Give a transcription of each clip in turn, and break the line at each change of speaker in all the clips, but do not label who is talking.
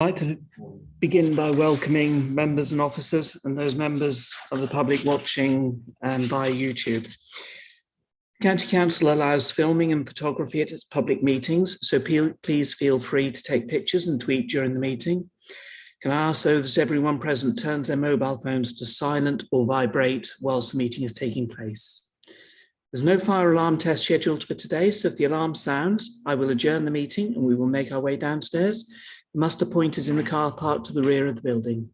I'd like to begin by welcoming members and officers and those members of the public watching via YouTube. County Council allows filming and photography at its public meetings, so please feel free to take pictures and tweet during the meeting. Can I ask though that everyone present turns their mobile phones to silent or vibrate whilst the meeting is taking place. There's no fire alarm test scheduled for today, so if the alarm sounds, I will adjourn the meeting and we will make our way downstairs. The muster point is in the car park to the rear of the building.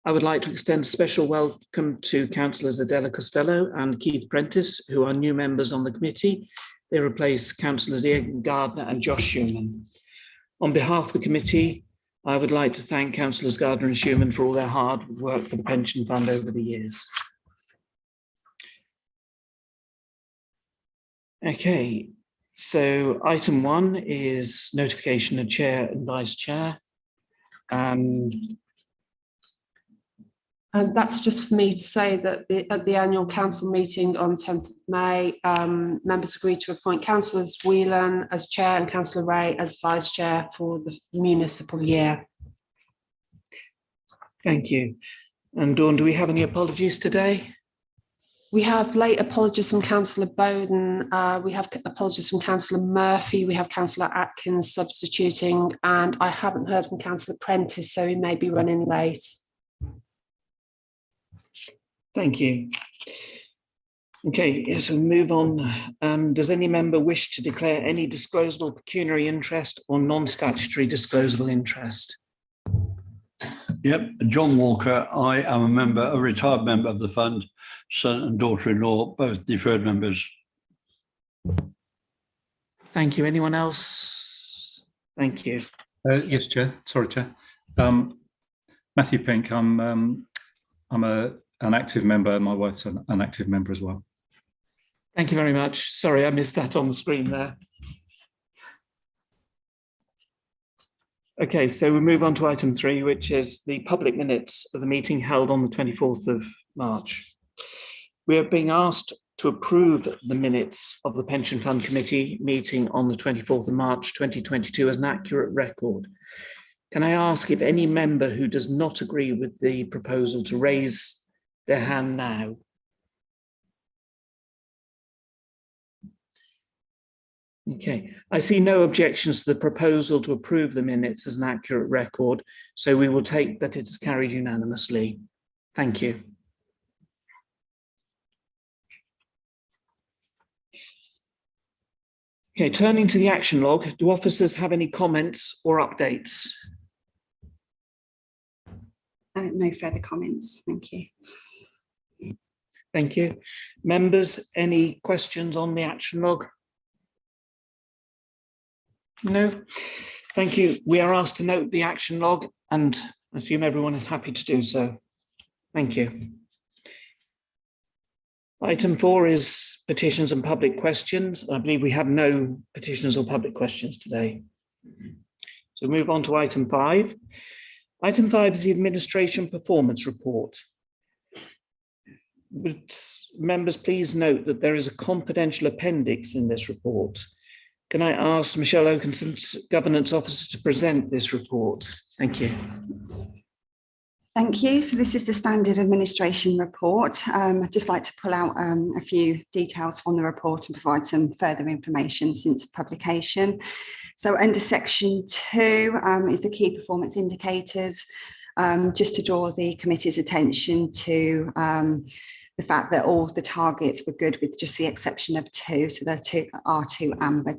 I would like to extend a special welcome to Councillors Adela Costello and Keith Prentice, who are new members on the committee. They replace Councillors Ian Gardner and Josh Schumann. On behalf of the committee, I would like to thank Councillors Gardner and Schumann for all their hard work for the pension fund over the years. Okay. So item 1 is notification of chair and vice chair.
And that's just for me to say that at the annual council meeting on 10th of May, members agreed to appoint Councillors Whelan as chair and Councillor Ray as vice chair for the municipal year.
Thank you. And Dawn, do we have any apologies today?
We have late apologies from Councillor Bowden, we have apologies from Councillor Murphy, we have Councillor Atkins substituting, and I haven't heard from Councillor Prentice, so he may be running late.
Thank you. Okay, so move on. Does any member wish to declare any disclosable pecuniary interest or non-statutory disclosable interest?
Yep, John Walker. I am a member, a retired member of the fund, son and daughter-in-law, both deferred members.
Thank you. Anyone else? Thank you.
Yes, Chair. Sorry, Chair. Matthew Pink. I'm an active member. My wife's an active member as well.
Thank you very much. Sorry, I missed that on the screen there. Okay, so we move on to item 3, which is the public minutes of the meeting held on the 24th of March. We are being asked to approve the minutes of the Pension Fund Committee meeting on the 24th of March 2022 as an accurate record. Can I ask if any member who does not agree with the proposal to raise their hand now? Okay, I see no objections to the proposal to approve the minutes as an accurate record, so we will take that it is carried unanimously. Thank you. Okay, turning to the action log, do officers have any comments or updates?
No further comments, thank you.
Thank you. Members, any questions on the action log? No, thank you. We are asked to note the action log and I assume everyone is happy to do so. Thank you. Item 4 is petitions and public questions. I believe we have no petitions or public questions today. So move on to item 5. Item 5 is the administration performance report. Would members please note that there is a confidential appendix in this report. Can I ask Michelle Oakenson, Governance Officer, to present this report? Thank you.
Thank you. So this is the standard administration report. I'd just like to pull out a few details from the report and provide some further information since publication. So under section 2 is the key performance indicators, just to draw the committee's attention to the fact that all the targets were good with just the exception of 2. So there are two amber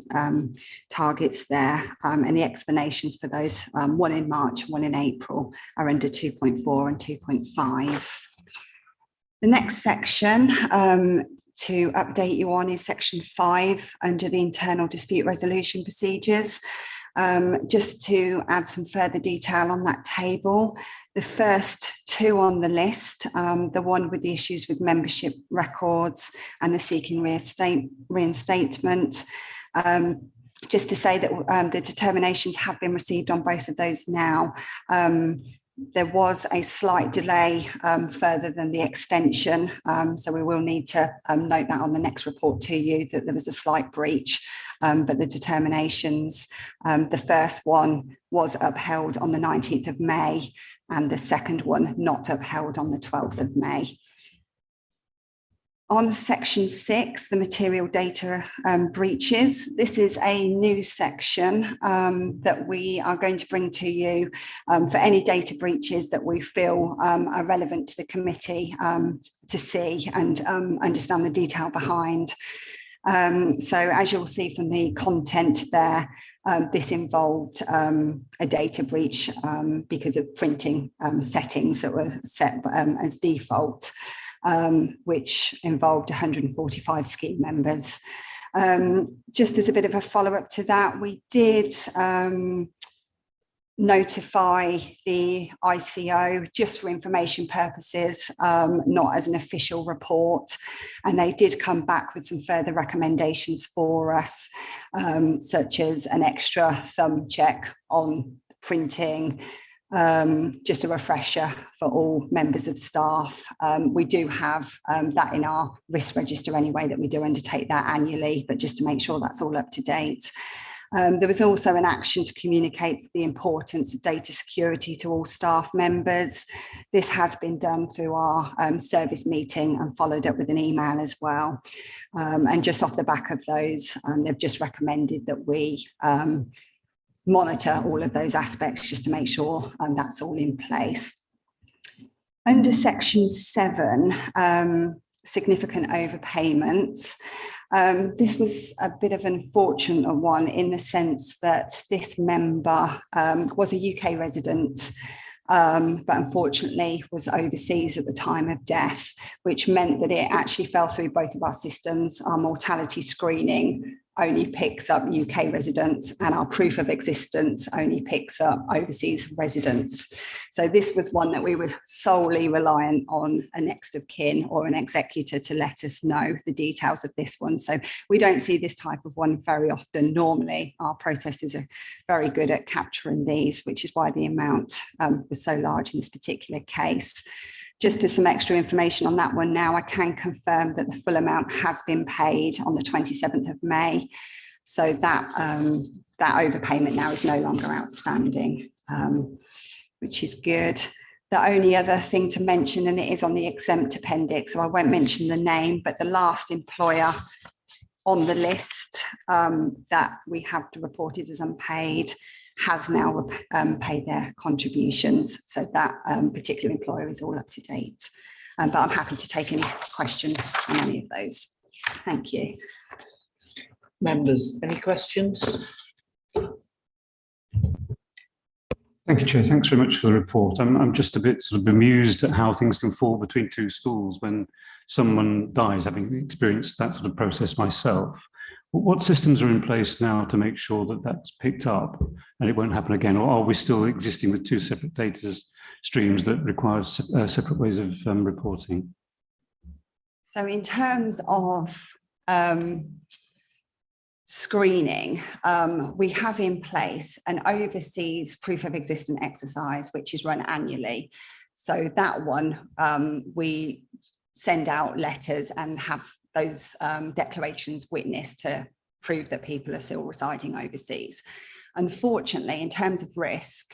targets there. And the explanations for those, one in March, one in April, are under 2.4 and 2.5. The next section to update you on is section 5 under the internal dispute resolution procedures. Just to add some further detail on that table, the first 2 on the list, the one with the issues with membership records and the seeking reinstatement, just to say that the determinations have been received on both of those now. There was a slight delay further than the extension, so we will need to note that on the next report to you that there was a slight breach, but the determinations, the first one was upheld on the 19th of May and the second one not upheld on the 12th of May. On section 6, the material data breaches, this is a new section that we are going to bring to you for any data breaches that we feel are relevant to the committee to see and understand the detail behind. So as you'll see from the content there, this involved a data breach because of printing settings that were set as default. Which involved 145 scheme members. Just as a bit of a follow-up to that, we did notify the ICO just for information purposes, not as an official report, and they did come back with some further recommendations for us, such as an extra thumb check on printing, just a refresher for all members of staff. We do have that in our risk register anyway, that we do undertake that annually, but just to make sure that's all up to date. There was also an action to communicate the importance of data security to all staff members. This has been done through our service meeting and followed up with an email as well. And just off the back of those, they've just recommended that we monitor all of those aspects just to make sure that's all in place. Under section 7, significant overpayments, this was a bit of an unfortunate one in the sense that this member was a UK resident, but unfortunately was overseas at the time of death, which meant that it actually fell through both of our systems. Our mortality screening only picks up UK residents and our proof of existence only picks up overseas residents. So this was one that we were solely reliant on a next of kin or an executor to let us know the details of this one. So we don't see this type of one very often. Normally, our processes are very good at capturing these, which is why the amount was so large in this particular case. Just as some extra information on that one now, I can confirm that the full amount has been paid on the 27th of May. So that, that overpayment now is no longer outstanding, which is good. The only other thing to mention, and it is on the exempt appendix, so I won't mention the name, but the last employer on the list that we have reported as unpaid has now paid their contributions. So that particular employer is all up to date. But I'm happy to take any questions on any of those. Thank you.
Members, any questions?
Thank you, Chair. Thanks very much for the report. I'm just a bit sort of bemused at how things can fall between two stools when someone dies, having experienced that sort of process myself. What systems are in place now to make sure that that's picked up and it won't happen again? Or are we still existing with two separate data streams that require separate ways of reporting?
So in terms of screening, we have in place an overseas proof of existence exercise, which is run annually. So that one, we send out letters and have those declarations witnessed to prove that people are still residing overseas. Unfortunately, in terms of risk,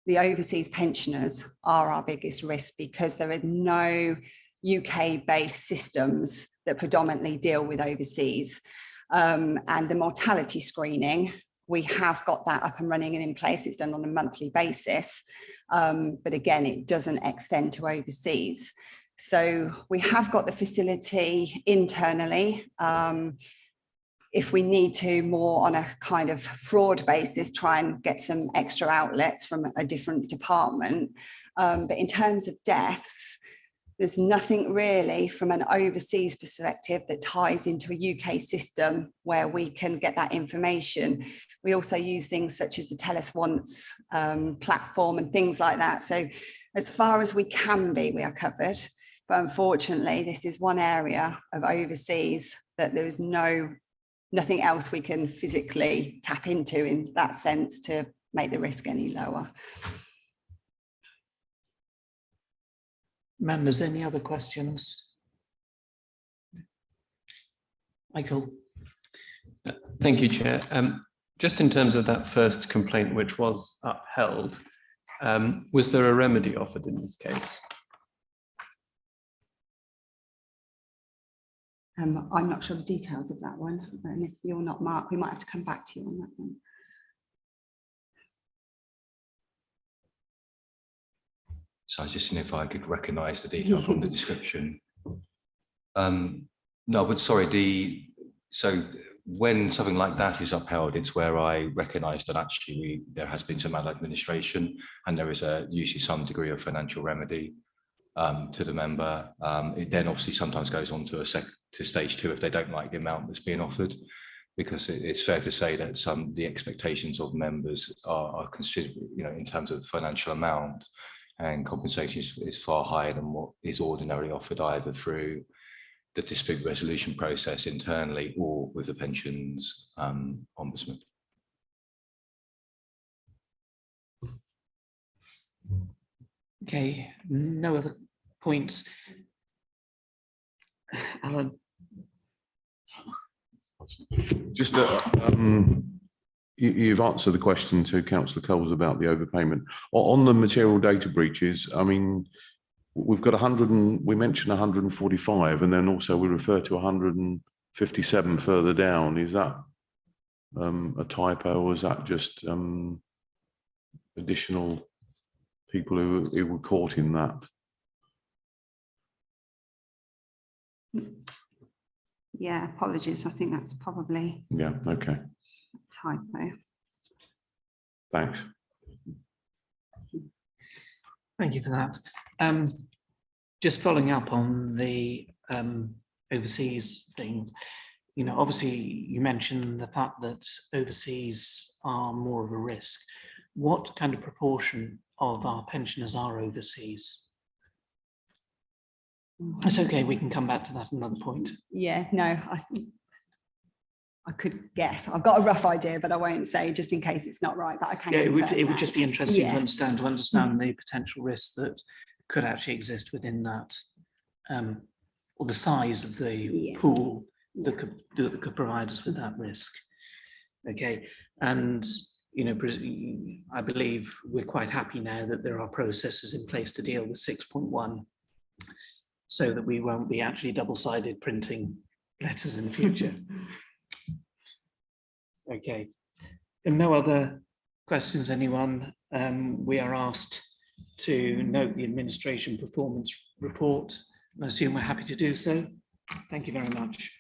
the overseas pensioners are our biggest risk because there are no UK-based systems that predominantly deal with overseas. And the mortality screening, we have got that up and running and in place. It's done on a monthly basis. But again, it doesn't extend to overseas. So we have got the facility internally. If we need to, more on a kind of fraud basis, try and get some extra outlets from a different department. But in terms of deaths, there's nothing really from an overseas perspective that ties into a UK system where we can get that information. We also use things such as the Tell Us Once platform and things like that. So as far as we can be, we are covered. But unfortunately, this is one area of overseas that there's nothing else we can physically tap into in that sense to make the risk any lower.
Members, any other questions? Michael?
Thank you, Chair. Just in terms of that first complaint, which was upheld, was there a remedy offered in this case?
I'm not sure the details of that one, and if you're not Mark, we might have to come back to you on that one.
So I was just seeing if I could recognise the detail from the description. No, but sorry, so when something like that is upheld, it's where I recognise that actually there has been some maladministration and there is usually some degree of financial remedy to the member. It then obviously sometimes goes on to stage 2 if they don't like the amount that's being offered, because it's fair to say that the expectations of members are considered, in terms of financial amount, and compensation is far higher than what is ordinarily offered either through the dispute resolution process internally or with the pensions ombudsman.
Okay, no other points. Alan?
Just you've answered the question to Councillor Coles about the overpayment. On the material data breaches, I mean, we've got 100 and we mentioned 145, and then also we refer to 157 further down. Is that a typo, or is that just additional people who were caught in that?
Yeah, apologies. I think that's probably
Okay.
a typo.
Thanks.
Thank you for that. Just following up on the overseas thing, obviously you mentioned the fact that overseas are more of a risk. What kind of proportion of our pensioners are overseas? It's okay, we can come back to that at another point.
Yeah, no, I could guess. I've got a rough idea, but I won't say just in case it's not right. But I can.
Yeah, it would just be interesting
Yes.
to understand the potential risks that could actually exist within that, or the size of the pool that could provide us with that risk. Okay, and I believe we're quite happy now that there are processes in place to deal with 6.1, so that we won't be actually double-sided printing letters in the future. Okay, and no other questions, anyone? We are asked to note the administration performance report, and I assume we're happy to do so. Thank you very much.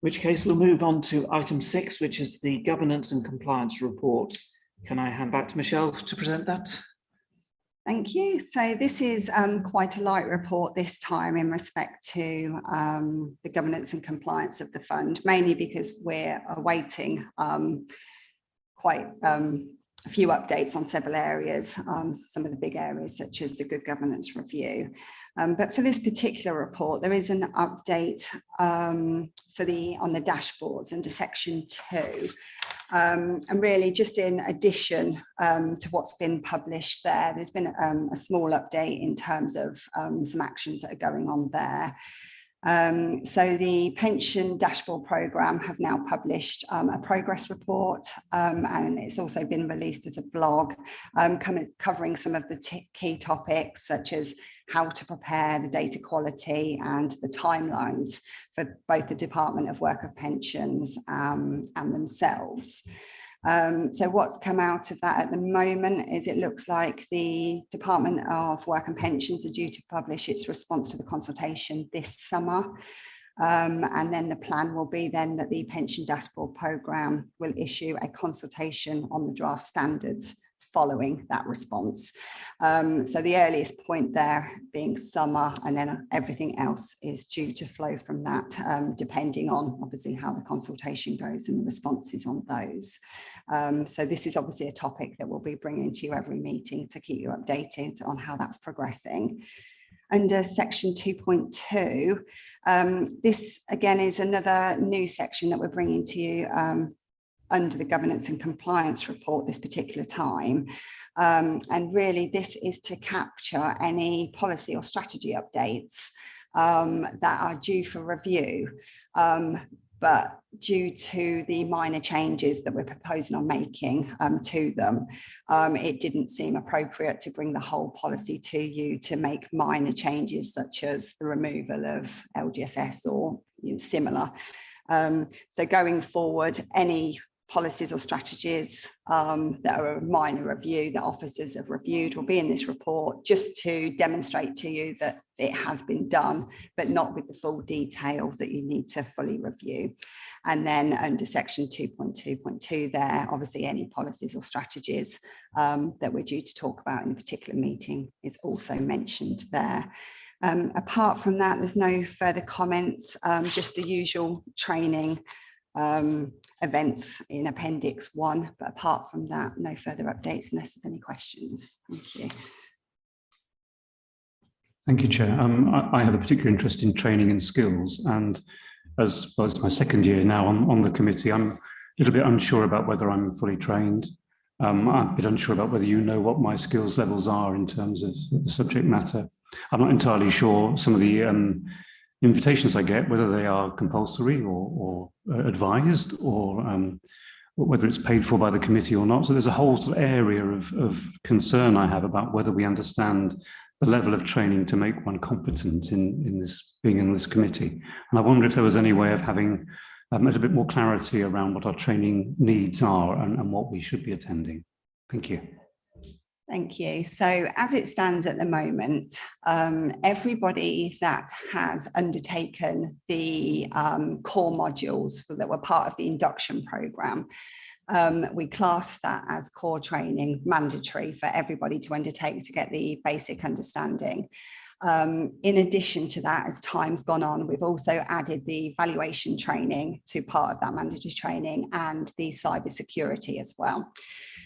In which case we'll move on to item 6, which is the governance and compliance report. Can I hand back to Michelle to present that?
Thank you. So this is quite a light report this time in respect to the governance and compliance of the fund, mainly because we're awaiting quite a few updates on several areas, some of the big areas such as the good governance review. But for this particular report, there is an update on the dashboards under section 2. And really just in addition to what's been published there, there's been a small update in terms of some actions that are going on there. So the pension dashboard programme have now published a progress report, and it's also been released as a blog covering some of the key topics such as how to prepare the data quality and the timelines for both the Department of Work and Pensions and themselves. So what's come out of that at the moment is it looks like the Department of Work and Pensions are due to publish its response to the consultation this summer. And then the plan will be then that the pension dashboard programme will issue a consultation on the draft standards following that response. So the earliest point there being summer, and then everything else is due to flow from that, depending on obviously how the consultation goes and the responses on those. So this is obviously a topic that we'll be bringing to you every meeting to keep you updated on how that's progressing. Under section 2.2, this again is another new section that we're bringing to you under the governance and compliance report this particular time. And really this is to capture any policy or strategy updates that are due for review. But due to the minor changes that we're proposing on making to them, it didn't seem appropriate to bring the whole policy to you to make minor changes such as the removal of LGSS or similar. So going forward, any policies or strategies that are a minor review that officers have reviewed will be in this report, just to demonstrate to you that it has been done, but not with the full detail that you need to fully review. And then under section 2.2.2 there, obviously any policies or strategies that we're due to talk about in a particular meeting is also mentioned there. Apart from that, there's no further comments, just the usual training events in Appendix 1, but apart from that, no further updates unless there's any questions. Thank you.
Thank you, Chair. I have a particular interest in training and skills, and as well, it's my second year now on the committee, I'm a little bit unsure about whether I'm fully trained. I'm a bit unsure about whether you know what my skills levels are in terms of the subject matter. I'm not entirely sure some of the invitations I get, whether they are compulsory or advised, or whether it's paid for by the committee or not. So there's a whole sort of area of concern I have about whether we understand the level of training to make one competent in this, being in this committee. And I wonder if there was any way of having a little bit more clarity around what our training needs are and what we should be attending. Thank you.
Thank you. So as it stands at the moment, everybody that has undertaken the core modules that were part of the induction programme, we class that as core training, mandatory for everybody to undertake to get the basic understanding. In addition to that, as time's gone on, we've also added the valuation training to part of that mandatory training and the cyber security as well.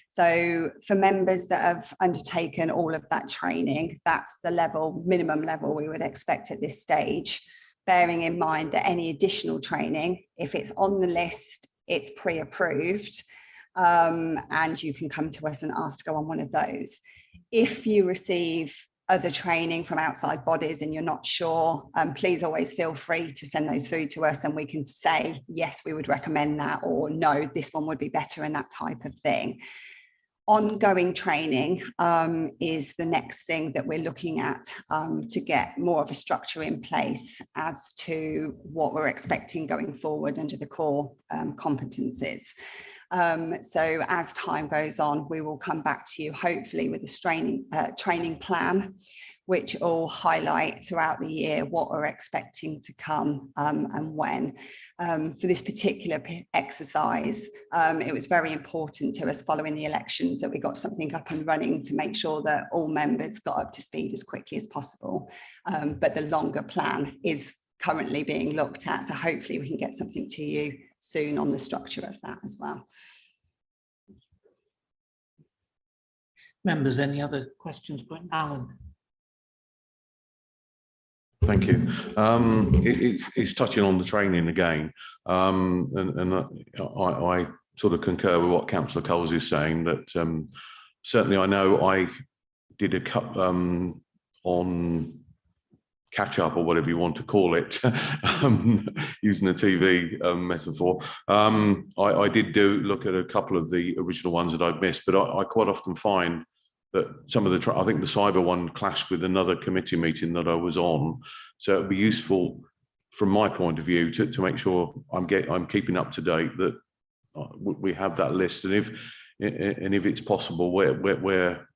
So for members that have undertaken all of that training, that's the level, minimum level we would expect at this stage, bearing in mind that any additional training, if it's on the list, it's pre-approved, and you can come to us and ask to go on one of those. If you receive other training from outside bodies and you're not sure, please always feel free to send those through to us and we can say, yes, we would recommend that, or no, this one would be better, and that type of thing. Ongoing training is the next thing that we're looking at to get more of a structure in place as to what we're expecting going forward under the core competencies. So as time goes on, we will come back to you hopefully with a training plan, which will highlight throughout the year what we're expecting to come and when. For this particular exercise, it was very important to us following the elections that we got something up and running to make sure that all members got up to speed as quickly as possible. But the longer plan is currently being looked at, so hopefully we can get something to you soon on the structure of that as well.
Members, any other questions? Alan.
Thank you. It's touching on the training again, and I sort of concur with what Councillor Coles is saying, that certainly I know I did a cut on catch up, or whatever you want to call it, using the TV metaphor. I did look at a couple of the original ones that I'd missed, but I quite often find that some of the, I think the cyber one clashed with another committee meeting that I was on. So it'd be useful from my point of view to make sure I'm keeping up to date, that we have that list. And if it's possible where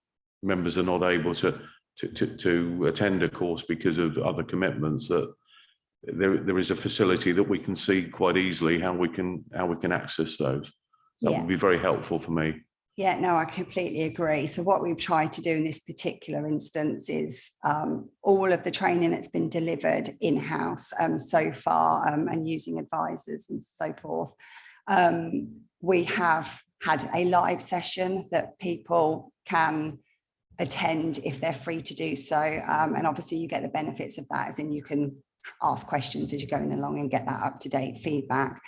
members are not able to attend a course because of other commitments, that there is a facility that we can see quite easily how we can access those. That would be very helpful for me.
Yeah, no, I completely agree. So what we've tried to do in this particular instance is all of the training that's been delivered in-house so far, and using advisors and so forth. We have had a live session that people can attend if they're free to do so. And obviously you get the benefits of that, as in you can ask questions as you're going along and get that up-to-date feedback.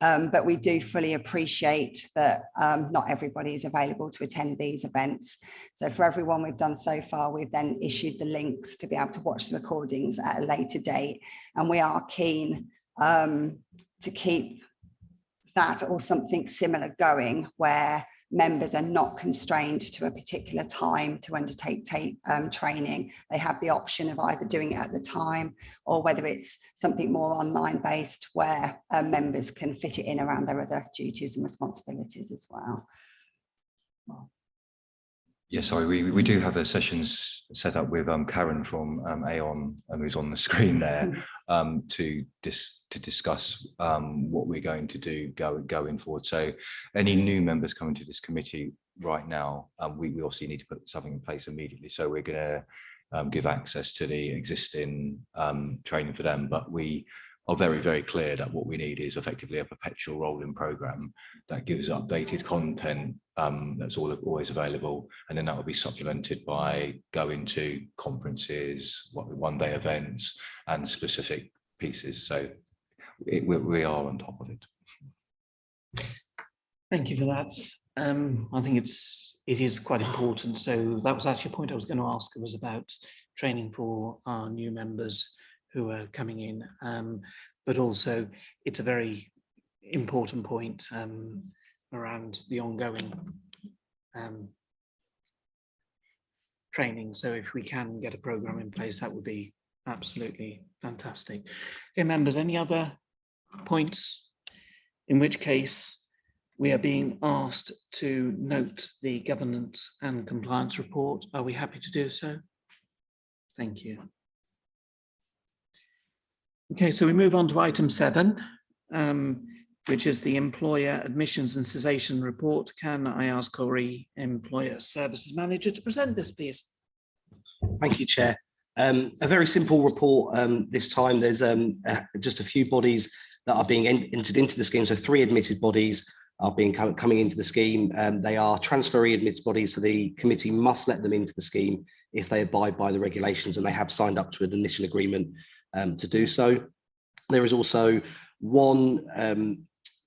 But we do fully appreciate that not everybody is available to attend these events. So for everyone we've done so far, we've then issued the links to be able to watch the recordings at a later date. And we are keen to keep that or something similar going, where members are not constrained to a particular time to undertake training. They have the option of either doing it at the time, or whether it's something more online based where members can fit it in around their other duties and responsibilities as well.
Yeah, sorry, we do have the sessions set up with Karen from Aon, who's on the screen there, to discuss what we're going to do going forward. So any new members coming to this committee right now, we obviously need to put something in place immediately. So we're going to give access to the existing training for them, but we are very, very clear that what we need is effectively a perpetual rolling program that gives updated content that's always available, and then that will be supplemented by going to conferences, one-day events, and specific pieces. So we are on top of it.
Thank you for that. I think it is quite important. So that was actually a point I was going to ask. It was about training for our new members who are coming in, but also it's a very important point around the ongoing training. So if we can get a program in place, that would be absolutely fantastic. Okay, members, any other points? In which case we are being asked to note the governance and compliance report. Are we happy to do so? Thank you. Okay, so we move on to item 7, which is the Employer Admissions and Cessation Report. Can I ask Corey, Employer Services Manager, to present this, please?
Thank you, Chair. A very simple report this time. There's just a few bodies that are being entered into the scheme. So 3 admitted bodies are coming into the scheme. They are transferee admitted bodies, so the committee must let them into the scheme if they abide by the regulations and they have signed up to an admission agreement to do so. There is also 1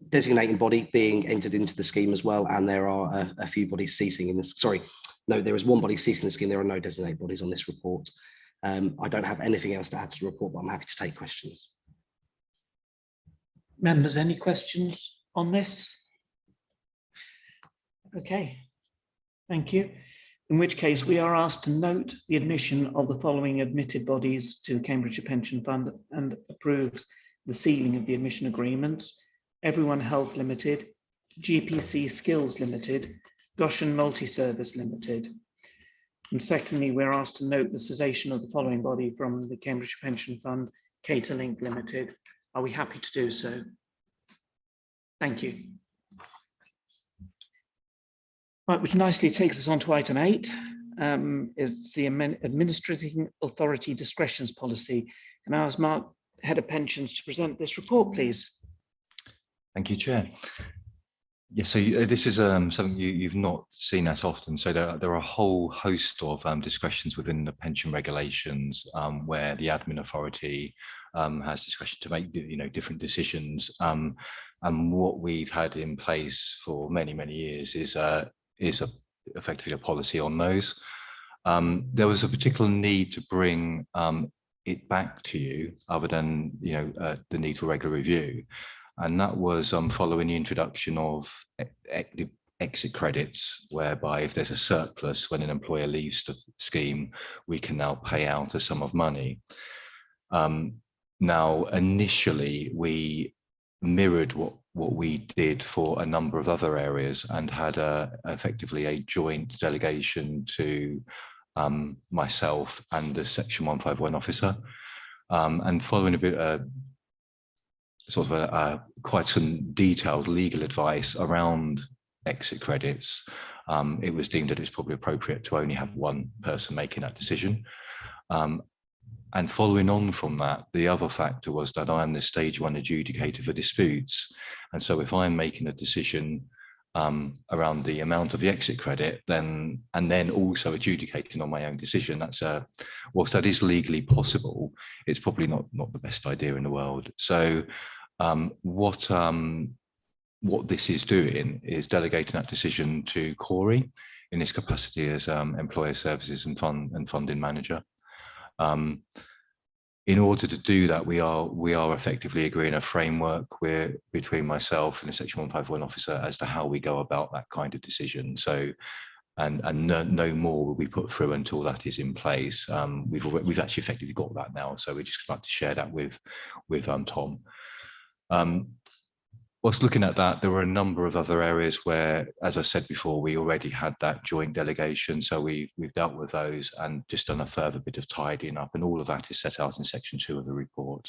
designating body being entered into the scheme as well, and there are a few bodies ceasing in this. Sorry, no, there is 1 body ceasing the scheme. There are no designated bodies on this report. I don't have anything else to add to the report, but I'm happy to take questions.
Members, any questions on this? Okay, thank you. In which case we are asked to note the admission of the following admitted bodies to the Cambridgeshire Pension Fund and approves the sealing of the admission agreements: Everyone Health Limited, GPC Skills Limited, Goshen Multi-Service Limited. And secondly, we're asked to note the cessation of the following body from the Cambridgeshire Pension Fund: Caterlink Limited. Are we happy to do so? Thank you. Right, which nicely takes us on to item 8, is the Administrating Authority Discretions Policy. Can I ask Mark, Head of Pensions, to present this report, please?
Thank you, Chair. Yes, so this is something you've not seen that often. So there are a whole host of discretions within the pension regulations where the admin authority has discretion to make different decisions. And what we've had in place for many years is effectively a policy on those. There was a particular need to bring it back to you, other than the need for regular review. And that was following the introduction of exit credits, whereby if there's a surplus when an employer leaves the scheme, we can now pay out a sum of money. Now, initially, we mirrored what we did for a number of other areas and had effectively a joint delegation to myself and the Section 151 officer. And following a bit quite some detailed legal advice around exit credits, it was deemed that it's probably appropriate to only have 1 person making that decision. And following on from that, the other factor was that I am the stage 1 adjudicator for disputes. And so if I'm making a decision around the amount of the exit credit, and then also adjudicating on my own decision, that's whilst that is legally possible, it's probably not the best idea in the world. So what what this is doing is delegating that decision to Corey in his capacity as employer services and funding manager. In order to do that, we are effectively agreeing a framework between myself and the Section 151 officer as to how we go about that kind of decision. So, and no more will be put through until that is in place. We've actually effectively got that now, so we just like to share that with Tom. Whilst looking at that, there were a number of other areas where, as I said before, we already had that joint delegation. So we've dealt with those and just done a further bit of tidying up, and all of that is set out in section 2 of the report.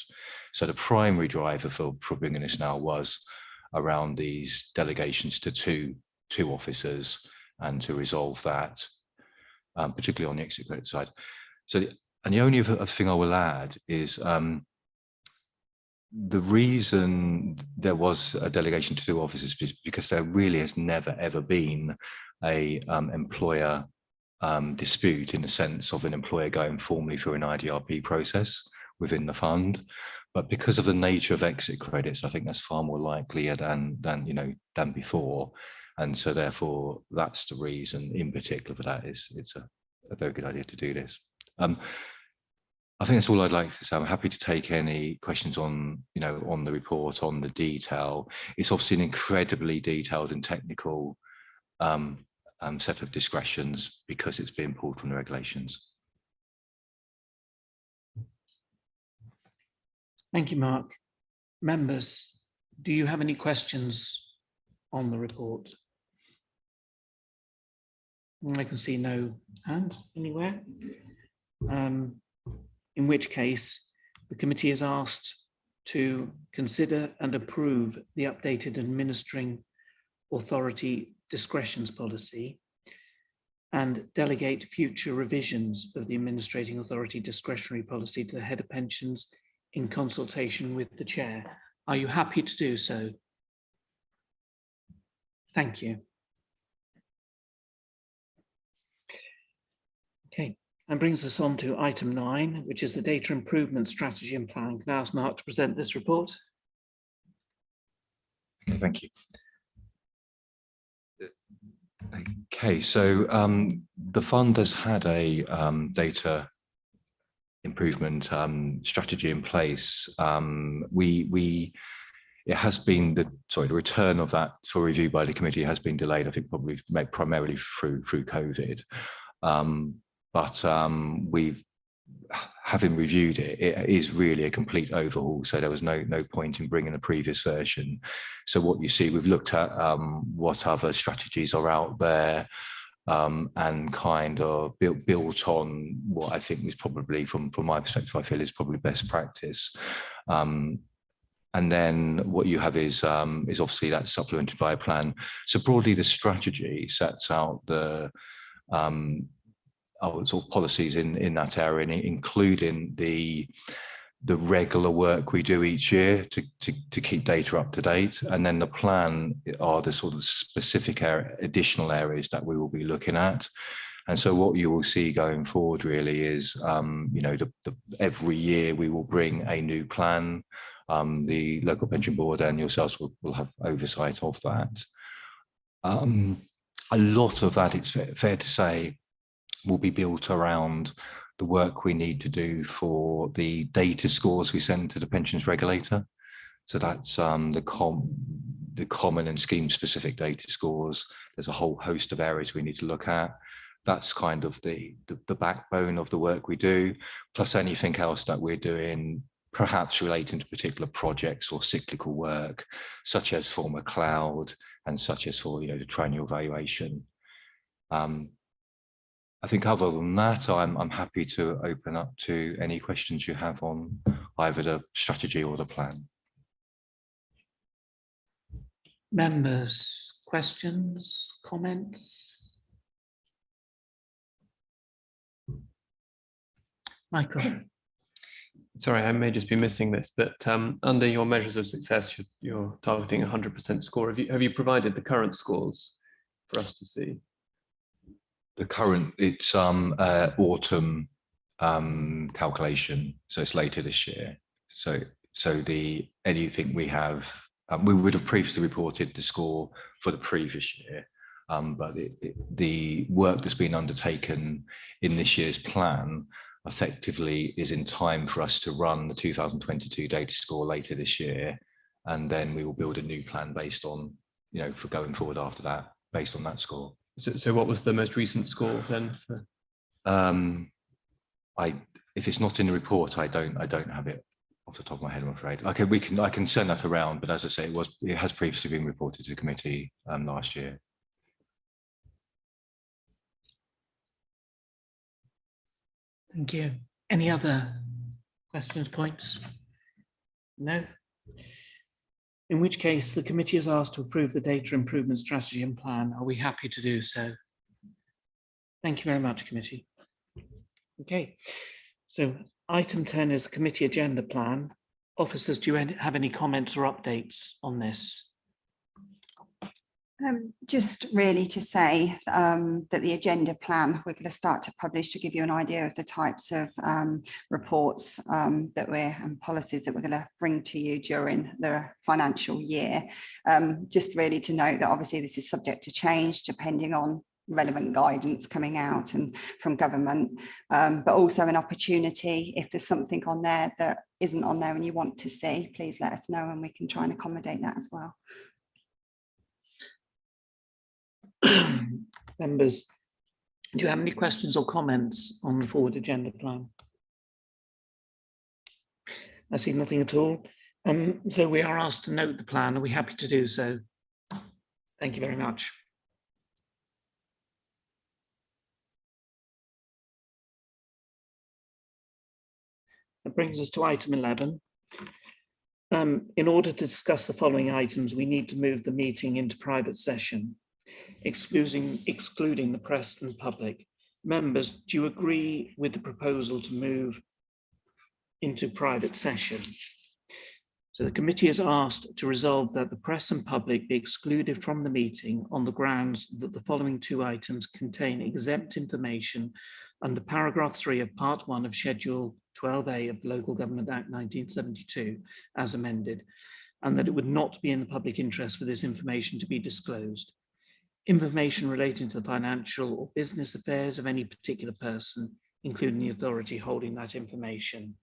So the primary driver for bringing this now was around these delegations to two officers and to resolve that, particularly on the exit credit side. So, and the only other thing I will add is, the reason there was a delegation to 2 officers is because there really has never ever been a employer dispute in the sense of an employer going formally through an IDRP process within the fund. But because of the nature of exit credits, I think that's far more likely than before. And so therefore, that's the reason in particular for that. It's a very good idea to do this. I think that's all I'd like to say. I'm happy to take any questions on the report, on the detail. It's obviously an incredibly detailed and technical set of discretions because it's being pulled from the regulations.
Thank you, Mark. Members, do you have any questions on the report? I can see no hands anywhere. In which case, the committee is asked to consider and approve the updated administering authority discretions policy and delegate future revisions of the administrating authority discretionary policy to the head of pensions in consultation with the chair. Are you happy to do so? Thank you. Okay. And brings us on to item 9, which is the data improvement strategy and plan. Can I ask Mark to present this report?
Okay, thank you. Okay, so the fund has had a data improvement strategy in place. It has been the return of that for review by the committee has been delayed. I think probably primarily through COVID. But having reviewed it, it is really a complete overhaul. So there was no point in bringing the previous version. So what you see, we've looked at what other strategies are out there and kind of built on what I think is probably, from my perspective, I feel is probably best practice. And then what you have is obviously that's supplemented by a plan. So broadly, the strategy sets out the sort of policies in that area, including the regular work we do each year to keep data up to date. And then the plan are the sort of specific additional areas that we will be looking at. And so what you will see going forward really is, every year we will bring a new plan. The local pension board and yourselves will have oversight of that. A lot of that, it's fair to say, will be built around the work we need to do for the data scores we send to the pensions regulator. So that's the common and scheme specific data scores. There's a whole host of areas we need to look at. That's kind of the backbone of the work we do, plus anything else that we're doing, perhaps relating to particular projects or cyclical work, such as former cloud and such as for the triennial valuation. I think other than that, I'm happy to open up to any questions you have on either the strategy or the plan.
Members, questions, comments? Michael.
Sorry, I may just be missing this, but under your measures of success, you're targeting 100% score. Have you provided the current scores for us to see?
The current, it's autumn calculation, so it's later this year. So anything we have we would have previously reported the score for the previous year, but the work that's been undertaken in this year's plan effectively is in time for us to run the 2022 data score later this year, and then we will build a new plan based on, for going forward after that, based on that score.
So what was the most recent score then?
If it's not in the report, I don't have it off the top of my head, I'm afraid. Okay, I can send that around, but as I say, it has previously been reported to the committee last year.
Thank you. Any other questions, points? No? In which case, the committee is asked to approve the data improvement strategy and plan. Are we happy to do so? Thank you very much, committee. Okay, so item 10 is the committee agenda plan. Officers, do you have any comments or updates on this?
Just really to say that the agenda plan we're going to start to publish to give you an idea of the types of reports that and policies that we're going to bring to you during the financial year. Just really to note that obviously this is subject to change depending on relevant guidance coming out and from government, but also an opportunity if there's something on there that isn't on there and you want to see, please let us know and we can try and accommodate that as well.
Members, do you have any questions or comments on the forward agenda plan? I see nothing at all. So we are asked to note the plan. Are we happy to do so? Thank you very much. That brings us to item 11. In order to discuss the following items, we need to move the meeting into private session, excluding the press and public. Members, do you agree with the proposal to move into private session? So the committee is asked to resolve that the press and public be excluded from the meeting on the grounds that the following two items contain exempt information under paragraph 3 of part 1 of schedule 12A of the Local Government Act 1972 as amended, and that it would not be in the public interest for this information to be disclosed. Information relating to the financial or business affairs of any particular person, including the authority holding that information.